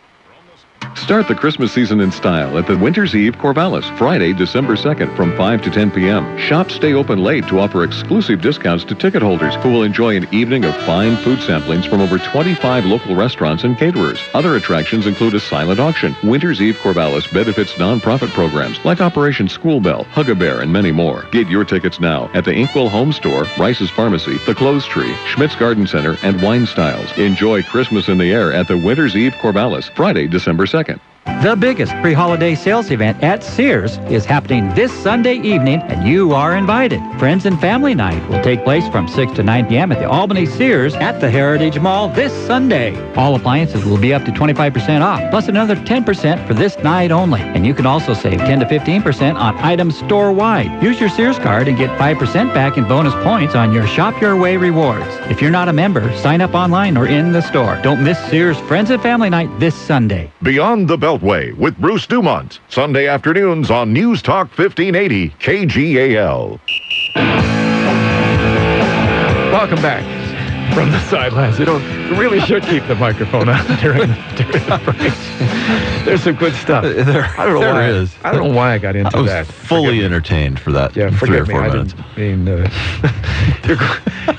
G: Start the Christmas season in style at the Winter's Eve Corvallis, Friday, December 2nd from 5 to 10 p.m. Shops stay open late to offer exclusive discounts to ticket holders who will enjoy an evening of fine food samplings from over 25 local restaurants and caterers. Other attractions include a silent auction. Winter's Eve Corvallis benefits nonprofit programs like Operation School Bell, Hug-A-Bear, and many more. Get your tickets now at the Inkwell Home Store, Rice's Pharmacy, The Clothes Tree, Schmidt's Garden Center, and Wine Styles. Enjoy Christmas in the air at the Winter's Eve Corvallis, Friday, December 2nd.
V: The biggest pre-holiday sales event at Sears is happening this Sunday evening, and you are invited. Friends and Family Night will take place from 6 to 9 p.m. at the Albany Sears at the Heritage Mall this Sunday. All appliances will be up to 25% off, plus another 10% for this night only. And you can also save 10 to 15% on items store-wide. Use your Sears card and get 5% back in bonus points on your Shop Your Way rewards. If you're not a member, sign up online or in the store. Don't miss Sears Friends and Family Night this Sunday.
A: Beyond the Beltway with Bruce Dumont. Sunday afternoons on News Talk 1580 KGAL.
B: Welcome back from the sidelines. You really should keep the microphone on during the breaks. There's some good stuff. I don't know why I got into that.
C: I was fully entertained for that 3 or 4 minutes.
B: I didn't mean,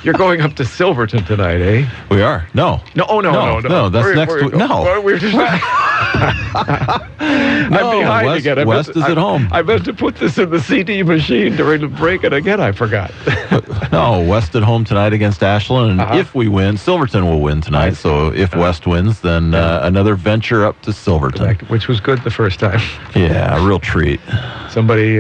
B: you're going up to Silverton tonight, eh?
C: We are. No.
B: No.
C: That's next week. No.
B: We're just I'm behind again.
C: West is at home.
B: I meant to put this in the CD machine during the break, and again I forgot.
C: No, West at home tonight against Ashland, and if we win, Silverton will win tonight. So if West wins, then another venture up to Silverton.
B: Which was good the first time.
C: Yeah, a real treat.
B: Somebody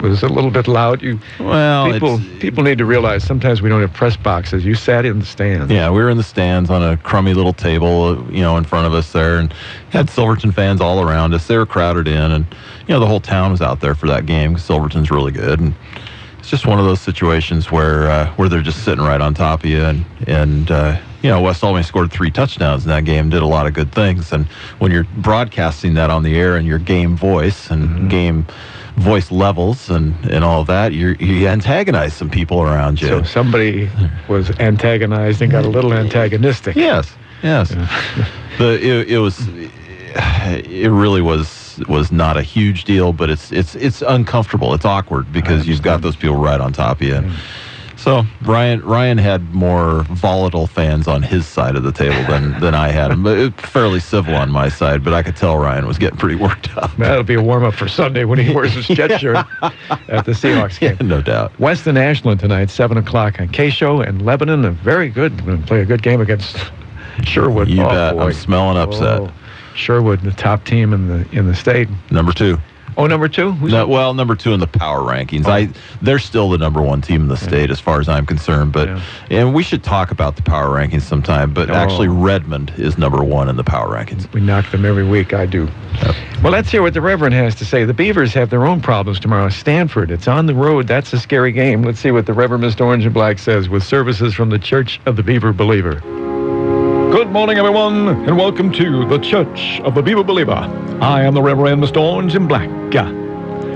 B: was a little bit loud. People need to realize sometimes we don't have press boxes. You sat in the stands.
C: Yeah, we were in the stands on a crummy little table, in front of us there, and had Silverton fans all around us. They were crowded in, and the whole town was out there for that game because Silverton's really good, and it's just one of those situations where they're just sitting right on top of you, and West Albany scored 3 touchdowns in that game, did a lot of good things, and when you're broadcasting that on the air in your game voice and game voice levels and all of that, you antagonize some people around you.
B: So somebody was antagonized and got a little antagonistic.
C: Yes. It really was not a huge deal, but it's uncomfortable. It's awkward because you've got those people right on top of you. So Ryan had more volatile fans on his side of the table than I had. But fairly civil on my side, but I could tell Ryan was getting pretty worked up.
B: That'll be a warm-up for Sunday when he wears his jet shirt at the Seahawks game.
C: Yeah, no doubt.
B: West and Ashland tonight, 7 o'clock on K-Show, and Lebanon, very good. We're going to play a good game against Sherwood.
C: You bet. I'm smelling upset.
B: Sherwood, the top team in the state.
C: Number 2.
B: Oh, number 2?
C: Number 2 in the power rankings. They're still the number 1 team in the state as far as I'm concerned. But and we should talk about the power rankings sometime. But actually, Redmond is number 1 in the power rankings.
B: We knock them every week. I do. Yep. Well, let's hear what the Reverend has to say. The Beavers have their own problems tomorrow. Stanford. It's on the road. That's a scary game. Let's see what the Reverend Mr. Orange and Black says with services from the Church of the Beaver Believer.
T: Good morning, everyone, and welcome to the Church of the Beaver Believer. I am the Reverend Mr. Orange in Black.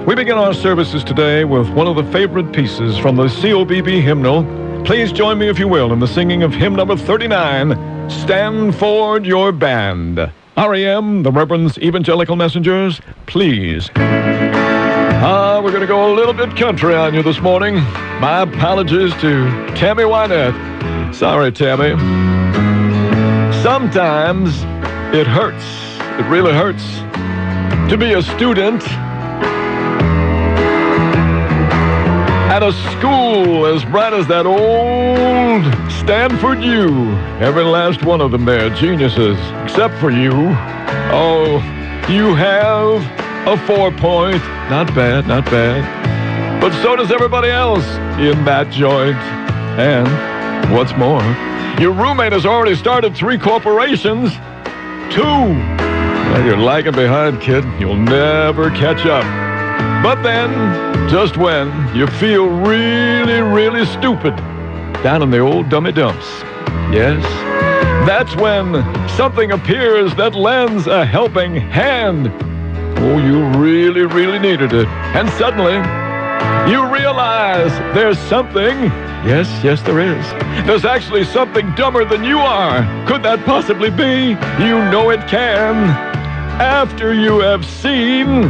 T: We begin our services today with one of the favorite pieces from the COBB hymnal. Please join me, if you will, in the singing of hymn number 39, Stand Forward Your Band. REM, the Reverend's Evangelical Messengers, please. We're going to go a little bit country on you this morning. My apologies to Tammy Wynette. Sorry, Tammy. Sometimes it hurts. It really hurts to be a student at a school as bright as that old Stanford U. Every last one of them there, geniuses, except for you. Oh, you have a 4-point. Not bad, not bad. But so does everybody else in that joint. And what's more, your roommate has already started 3 corporations. 2. Well, you're lagging behind, kid. You'll never catch up.
B: But then, just when you feel really, really stupid down in the old dummy dumps, yes, that's when something appears that lends a helping hand. Oh, you really, really needed it. And suddenly, you realize there's something. Yes, there is. There's actually something dumber than you are. Could that possibly be? You know it can. After you have seen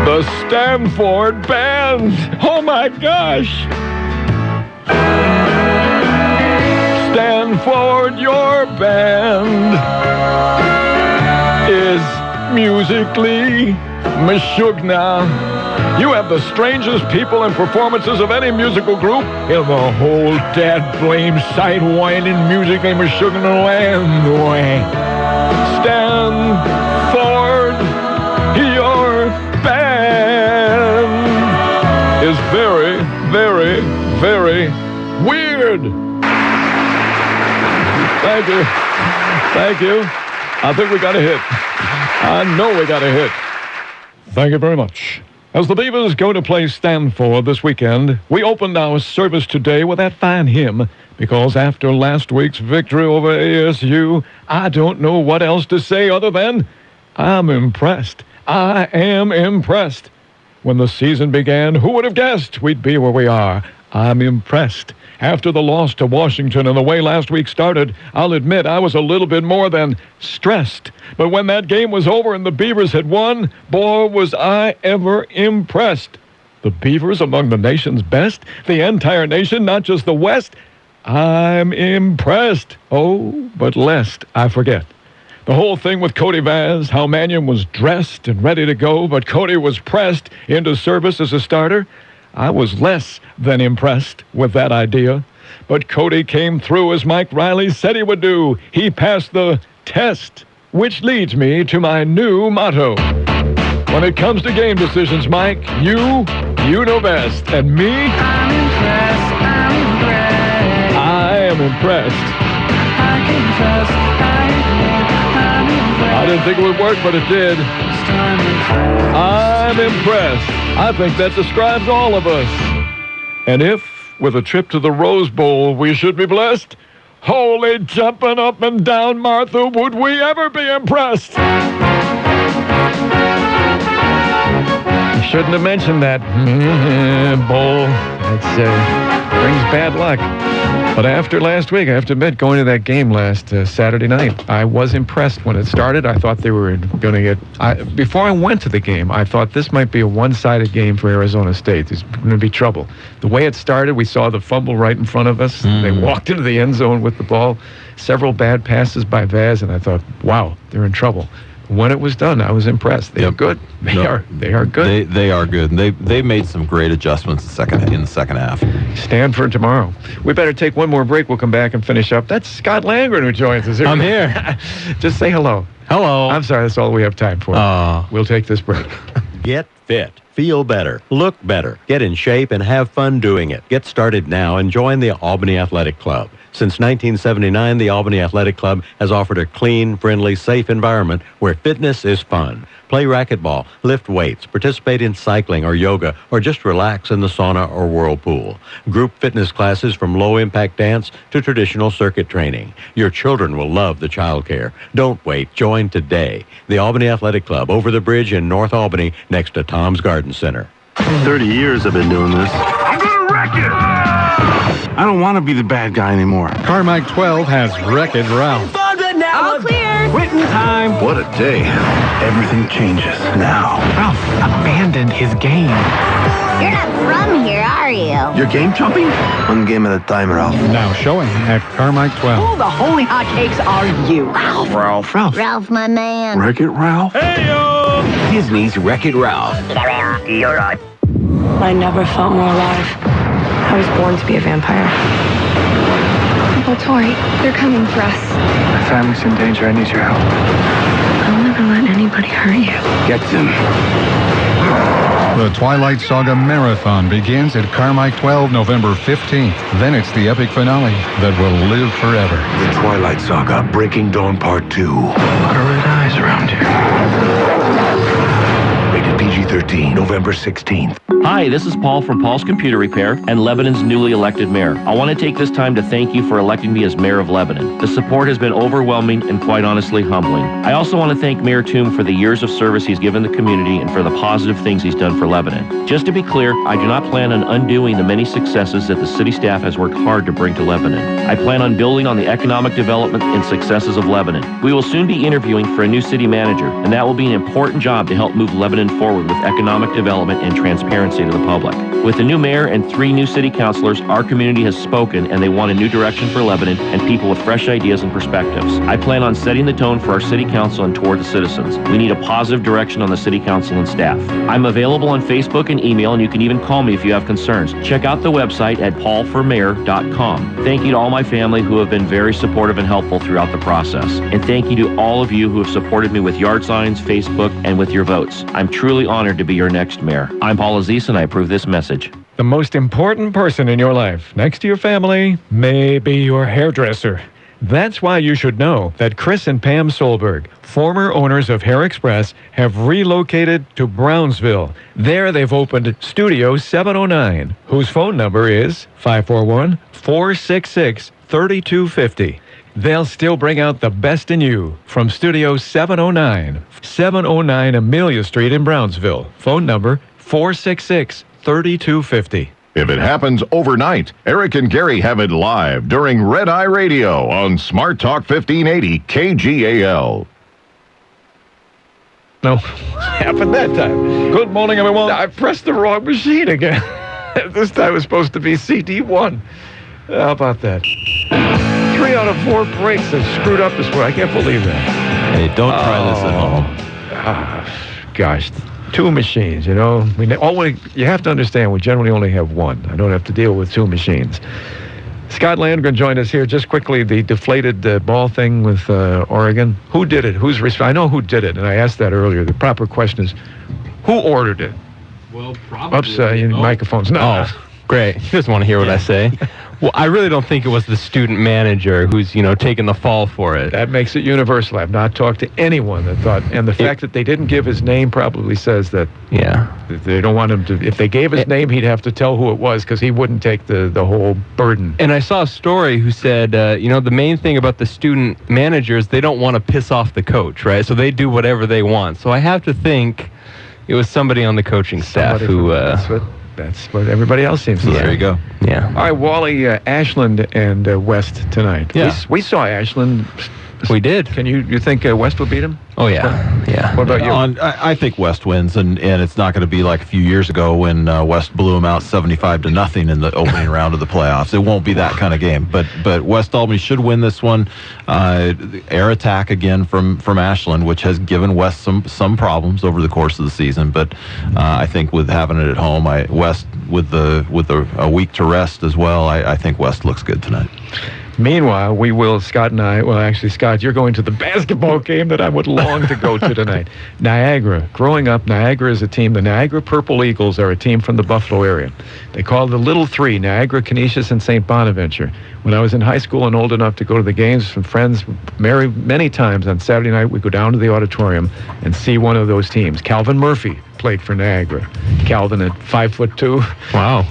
B: the Stanford Band. Oh my gosh. Stanford, your band is musically mashugna. You have the strangest people and performances of any musical group in the whole dad-blame, side-winding, musically mashugna land. Stanford, your band is very, very, very weird. Thank you. Thank you. I think we got a hit. I know we got a hit. Thank you very much. As the Beavers go to play Stanford this weekend, we opened our service today with that fine hymn because after last week's victory over ASU, I don't know what else to say other than I'm impressed. I am impressed. When the season began, who would have guessed we'd be where we are? I'm impressed. After the loss to Washington and the way last week started, I'll admit I was a little bit more than stressed. But when that game was over and the Beavers had won, boy, was I ever impressed. The Beavers among the nation's best? The entire nation, not just the West? I'm impressed. Oh, but lest I forget. The whole thing with Cody Vaz, how Mannion was dressed and ready to go, but Cody was pressed into service as a starter. I was less than impressed with that idea. But Cody came through as Mike Riley said he would do. He passed the test, which leads me to my new motto. When it comes to game decisions, Mike, you know best. And me? I'm impressed. I am impressed. I can trust. I didn't think it would work, but it did. I'm impressed. I think that describes all of us. And if, with a trip to the Rose Bowl, we should be blessed, holy jumping up and down, Martha, would we ever be impressed? I shouldn't have mentioned that bowl. That brings bad luck. But after last week, I have to admit, going to that game last Saturday night, I was impressed when it started. I thought they were going to get... before I went to the game, I thought this might be a one-sided game for Arizona State. There's going to be trouble. The way it started, we saw the fumble right in front of us. They walked into the end zone with the ball. Several bad passes by Vaz, and I thought, wow, they're in trouble. When it was done, I was impressed. They are good. They are good.
C: They are good. And they made some great adjustments in the second half.
B: Stanford tomorrow. We better take one more break. We'll come back and finish up. That's Scott Langren who joins us here.
C: I'm here.
B: Just say hello.
C: Hello.
B: I'm sorry, that's all we have time for. We'll take this break.
E: Get fit. Feel better. Look better. Get in shape and have fun doing it. Get started now and join the Albany Athletic Club. Since 1979, the Albany Athletic Club has offered a clean, friendly, safe environment where fitness is fun. Play racquetball, lift weights, participate in cycling or yoga, or just relax in the sauna or whirlpool. Group fitness classes from low-impact dance to traditional circuit training. Your children will love the childcare. Don't wait. Join today. The Albany Athletic Club, over the bridge in North Albany, next to Tom's Garden Center.
F: 30 years I've been doing this.
W: I'm gonna wreck it!
F: I don't want to be the bad guy anymore.
H: Carmike 12 has Wreck-It Ralph.
W: All clear! Quitting time!
F: What a day. Everything changes now.
W: Ralph abandoned his game.
X: You're not from here, are you?
F: You're game jumping? One game at a time, Ralph.
H: Now showing at Carmike 12.
W: Who the holy hotcakes are you?
F: Ralph.
X: Ralph, my man.
F: Wreck-It Ralph?
W: Hey-yo!
L: Disney's Wreck-It Ralph.
W: You're right.
Y: I never felt more alive. I was born to be a vampire.
Z: Uncle Tori, they're coming for us.
F: My family's in danger. I need your help.
Z: I'll never let anybody hurt you.
F: Get them.
H: The Twilight Saga Marathon begins at Carmike 12, November 15th. Then it's the epic finale that will live forever.
F: The Twilight Saga, Breaking Dawn Part 2. A lot of red eyes around here. Rated PG-13, November 16th.
D: Hi, this is Paul from Paul's Computer Repair and Lebanon's newly elected mayor. I want to take this time to thank you for electing me as mayor of Lebanon. The support has been overwhelming and quite honestly humbling. I also want to thank Mayor Toom for the years of service he's given the community and for the positive things he's done for Lebanon. Just to be clear, I do not plan on undoing the many successes that the city staff has worked hard to bring to Lebanon. I plan on building on the economic development and successes of Lebanon. We will soon be interviewing for a new city manager, and that will be an important job to help move Lebanon forward with economic development and transparency to the public. With the new mayor and 3 new city councilors, our community has spoken and they want a new direction for Lebanon and people with fresh ideas and perspectives. I plan on setting the tone for our city council and toward the citizens. We need a positive direction on the city council and staff. I'm available on Facebook and email, and you can even call me if you have concerns. Check out the website at paulformayor.com. Thank you to all my family who have been very supportive and helpful throughout the process. And thank you to all of you who have supported me with yard signs, Facebook, and with your votes. I'm truly honored to be your next mayor. I'm Paul Aziz, and I approve this message.
B: The most important person in your life, next to your family, may be your hairdresser. That's why you should know that Chris and Pam Solberg, former owners of Hair Express, have relocated to Brownsville. There they've opened Studio 709, whose phone number is 541-466-3250. They'll still bring out the best in you from Studio 709, 709 Amelia Street in Brownsville. Phone number 466-3250.
A: If it happens overnight, Eric and Gary have it live during Red Eye Radio on Smart Talk 1580 KGAL.
B: No, happened that time. Good morning, everyone. I pressed the wrong machine again. This time it was supposed to be CD1. How about that? 3 out of 4 breaks have screwed up this way. I can't believe that.
C: Hey, don't try this at home.
B: Gosh, 2 machines, you know. I mean, you have to understand, we generally only have 1. I don't have to deal with 2 machines. Scott Landgren joined us here. Just quickly, the deflated ball thing with Oregon. Who did it? I know who did it, and I asked that earlier. The proper question is, who ordered it?
I: Well, probably.
B: Oops, microphones. No.
I: Oh, great. You just want to hear what I say. Well, I really don't think it was the student manager who's, taking the fall for it.
B: That makes it universal. I've not talked to anyone that thought, and the fact that they didn't give his name probably says that they don't want him to, if they gave his name, he'd have to tell who it was because he wouldn't take the whole burden.
I: And I saw a story who said, the main thing about the student managers, they don't want to piss off the coach, right? So they do whatever they want. So I have to think it was somebody on the coaching staff who...
B: That's what everybody else seems to say.
C: There you go.
I: Yeah.
B: All right, Wally, Ashland and West tonight.
I: Yeah.
B: We saw Ashland.
I: We did.
B: Can you think West will beat him?
I: Oh, yeah. Yeah.
B: What about you?
C: I think West wins, and it's not going to be like a few years ago when West blew them out 75-0 in the opening round of the playoffs. It won't be that kind of game. But West Albany should win this one. Air attack again from Ashland, which has given West some problems over the course of the season. But I think with having it at home, West with a week to rest as well, I think West looks good tonight.
B: Meanwhile, Scott and I, well, actually, Scott, you're going to the basketball game that I would long to go to tonight. Niagara. Growing up, Niagara is a team. The Niagara Purple Eagles are a team from the Buffalo area. They call it the Little Three, Niagara, Canisius, and St. Bonaventure. When I was in high school and old enough to go to the games with friends, many times on Saturday night, we'd go down to the auditorium and see one of those teams. Calvin Murphy played for Niagara. Calvin at 5'2".
I: Wow.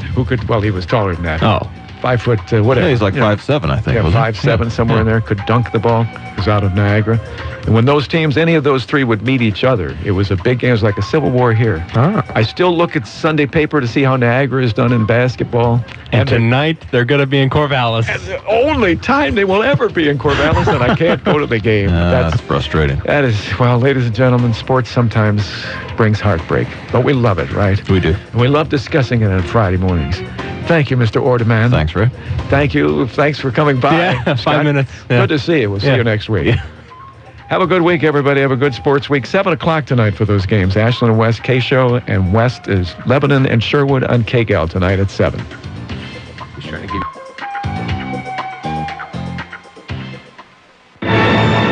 B: He was taller than that.
I: Oh.
B: 5 foot, whatever.
C: Yeah, he's like 5'7", I think.
B: Yeah, 5'7", somewhere in there. Could dunk the ball. Was out of Niagara. And when those teams, any of those 3 would meet each other, it was a big game. It was like a civil war here. I still look at Sunday paper to see how Niagara is done in basketball.
I: And tonight, they're going to be in Corvallis.
B: And the only time they will ever be in Corvallis, and I can't go to the game.
C: That's frustrating.
B: That is, well, ladies and gentlemen, sports sometimes brings heartbreak. But we love it, right?
C: We do.
B: And we love discussing it on Friday mornings. Thank you, Mr. Ordeman.
C: Thanks, Ray.
B: Thank you. Thanks for coming by.
I: Yeah, 5 minutes. Yeah.
B: Good to see you. We'll see you next week. Yeah. Have a good week, everybody. Have a good sports week. 7 o'clock tonight for those games. Ashland and West, K-Show, and West is Lebanon and Sherwood on KGAL tonight at 7.
I: Just trying to give...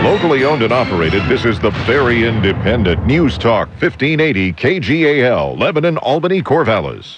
A: Locally owned and operated, this is the very independent News Talk 1580 KGAL, Lebanon, Albany, Corvallis.